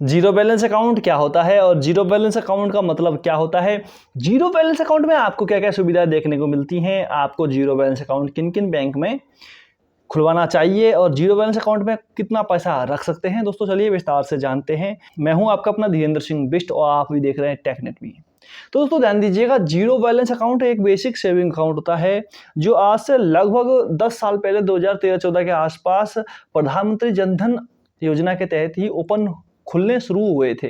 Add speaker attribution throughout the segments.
Speaker 1: Zero balance account क्या होता है और जीरो बैलेंस अकाउंट का मतलब क्या होता है। जीरो बैलेंस अकाउंट में आपको क्या क्या सुविधाएं देखने को मिलती हैं, आपको जीरो बैलेंस अकाउंट किन किन बैंक में खुलवाना चाहिए और जीरो बैलेंस अकाउंट में कितना पैसा रख सकते हैं, दोस्तों चलिए विस्तार से जानते हैं। मैं हूं आपका अपना धीरेन्द्र सिंह बिष्ट और आप भी देख रहे हैं टेकनेट भी। तो दोस्तों ध्यान दीजिएगा, जीरो बैलेंस अकाउंट एक बेसिक सेविंग अकाउंट होता है जो आज से लगभग 10 साल पहले 2013-14 के आसपास प्रधानमंत्री जनधन योजना के तहत ही ओपन खुलने शुरू हुए थे।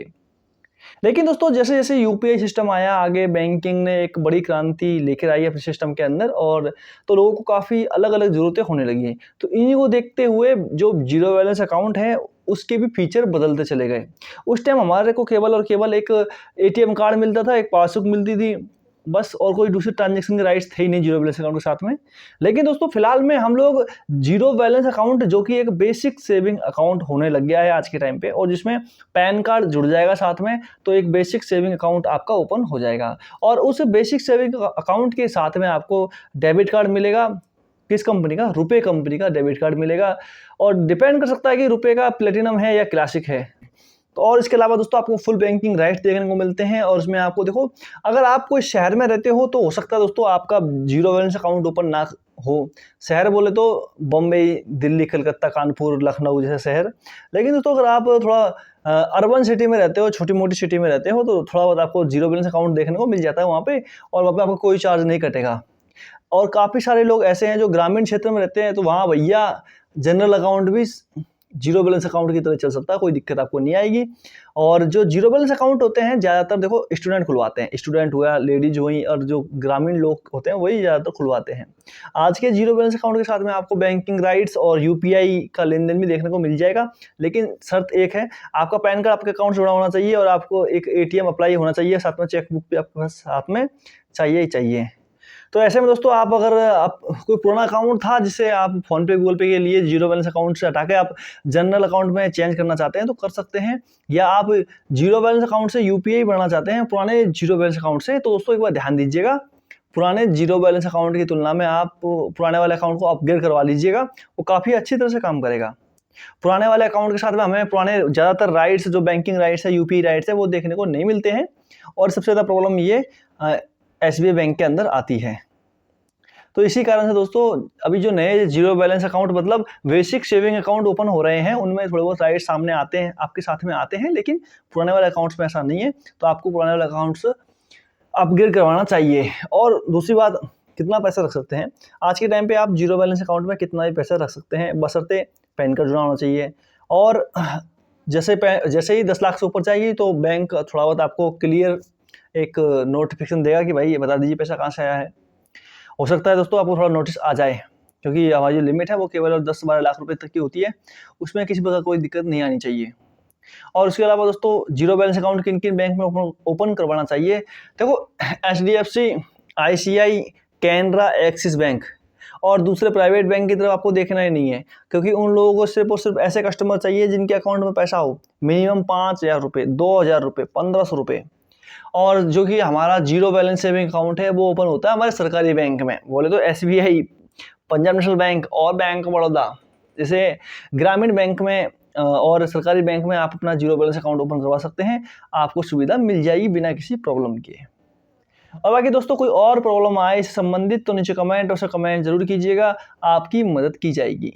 Speaker 1: लेकिन दोस्तों जैसे जैसे यूपीआई सिस्टम आया, आगे बैंकिंग ने एक बड़ी क्रांति लेकर आई अपने सिस्टम के अंदर, और तो लोगों को काफ़ी अलग अलग ज़रूरतें होने लगी हैं। तो इन्हीं को देखते हुए जो जीरो बैलेंस अकाउंट है उसके भी फीचर बदलते चले गए। उस टाइम हमारे को केवल और केवल एक एटीएम कार्ड मिलता था, एक पासबुक मिलती थी बस, और कोई दूसरे ट्रांजेक्शन के राइट्स थे ही नहीं जीरो बैलेंस अकाउंट के साथ में। लेकिन दोस्तों फिलहाल में हम लोग जीरो बैलेंस अकाउंट जो कि एक बेसिक सेविंग अकाउंट होने लग गया है आज के टाइम पे, और जिसमें पैन कार्ड जुड़ जाएगा साथ में, तो एक बेसिक सेविंग अकाउंट आपका ओपन हो जाएगा। और उस बेसिक सेविंग अकाउंट के साथ में आपको डेबिट कार्ड मिलेगा। किस कंपनी का? रुपए कंपनी का डेबिट कार्ड मिलेगा, और डिपेंड कर सकता है कि रुपए का प्लेटिनम है या क्लासिक है। तो और इसके अलावा दोस्तों आपको फुल बैंकिंग राइट्स देखने को मिलते हैं, और इसमें आपको देखो, अगर आप कोई शहर में रहते हो तो हो सकता है दोस्तों आपका जीरो बैलेंस अकाउंट ओपन ना हो। शहर बोले तो बॉम्बे, दिल्ली, कलकत्ता, कानपुर, लखनऊ जैसे शहर। लेकिन दोस्तों अगर आप थोड़ा अर्बन सिटी में रहते हो, छोटी मोटी सिटी में रहते हो, तो थोड़ा बहुत आपको जीरो बैलेंस अकाउंट देखने को मिल जाता है वहाँ पे, और वहाँ पे आपको कोई चार्ज नहीं कटेगा। और काफ़ी सारे लोग ऐसे हैं जो ग्रामीण क्षेत्र में रहते हैं, तो वहाँ भैया जनरल अकाउंट भी जीरो बैलेंस अकाउंट की तरह चल सकता है, कोई दिक्कत आपको नहीं आएगी। और जो जीरो बैलेंस अकाउंट होते हैं ज़्यादातर देखो स्टूडेंट खुलवाते हैं, स्टूडेंट हुआ, लेडीज हुई, और जो ग्रामीण लोग होते हैं वही ज़्यादातर खुलवाते हैं। आज के जीरो बैलेंस अकाउंट के साथ में आपको बैंकिंग राइट्स और यूपीआई का लेन देन भी देखने को मिल जाएगा। लेकिन शर्त एक है, आपका पैन कार्ड आपके अकाउंट से जुड़ा होना चाहिए, और आपको एक एटीएम अप्लाई होना चाहिए, साथ में चेकबुक भी आपके पास साथ में चाहिए ही चाहिए। तो ऐसे में दोस्तों आप अगर आप कोई पुराना अकाउंट था जिसे आप फोन पे, गूगल पे के लिए जीरो बैलेंस अकाउंट से हटा के आप जनरल अकाउंट में चेंज करना चाहते हैं तो कर सकते हैं, या आप जीरो बैलेंस अकाउंट से यूपीआई बनाना चाहते हैं पुराने जीरो बैलेंस अकाउंट से, तो दोस्तों एक बार ध्यान दीजिएगा, पुराने जीरो बैलेंस अकाउंट की तुलना में आप पुराने वाले अकाउंट को अपग्रेड करवा लीजिएगा, वो काफ़ी अच्छी तरह से काम करेगा। पुराने वाले अकाउंट के साथ में हमें पुराने ज़्यादातर राइट्स, जो बैंकिंग राइट्स है, यूपीआई राइट्स है, वो देखने को नहीं मिलते हैं, और सबसे ज़्यादा प्रॉब्लम ये एसबीआई बैंक के अंदर आती है। तो इसी कारण से दोस्तों अभी जो नए जीरो बैलेंस अकाउंट मतलब बेसिक सेविंग अकाउंट ओपन हो रहे हैं, उनमें थोड़े बहुत राइट सामने आते हैं, आपके साथ में आते हैं, लेकिन पुराने वाले अकाउंट्स में ऐसा नहीं है। तो आपको पुराने वाले अकाउंट्स अपग्रेड करवाना चाहिए। और दूसरी बात, कितना पैसा रख सकते हैं? आज के टाइम पे आप जीरो बैलेंस अकाउंट में कितना भी पैसा रख सकते हैं, बशर्ते पैन कार्ड जुड़ा होना चाहिए। और जैसे ही 10 लाख से ऊपर जाएगी तो बैंक थोड़ा बहुत आपको क्लियर एक नोटिफिकेशन देगा कि भाई ये बता दीजिए पैसा कहाँ से आया है। हो सकता है दोस्तों आपको थोड़ा नोटिस आ जाए, क्योंकि हमारी जो लिमिट है वो केवल 10-12 लाख रुपए तक की होती है, उसमें किसी प्रकार कोई दिक्कत नहीं आनी चाहिए। और उसके अलावा दोस्तों जीरो बैलेंस अकाउंट किन किन बैंक में ओपन करवाना चाहिए? देखो, HDFC, ICI, Canara, axis bank और दूसरे प्राइवेट बैंक की तरफ आपको देखना ही नहीं है, क्योंकि उन लोगों को सिर्फ और सिर्फ ऐसे कस्टमर चाहिए जिनके अकाउंट में पैसा हो मिनिमम 5,000 रुपये, 2,000 रुपये, 1,500 रुपये। और जो कि हमारा जीरो बैलेंस सेविंग अकाउंट है वो ओपन होता है हमारे सरकारी बैंक में, बोले तो एसबीआई, पंजाब नेशनल बैंक और बैंक ऑफ बड़ौदा। जैसे ग्रामीण बैंक में और सरकारी बैंक में आप अपना जीरो बैलेंस अकाउंट ओपन करवा सकते हैं, आपको सुविधा मिल जाएगी बिना किसी प्रॉब्लम के। और बाकी दोस्तों कोई और प्रॉब्लम आए इससे संबंधित तो नीचे कमेंट जरूर कीजिएगा, आपकी मदद की जाएगी।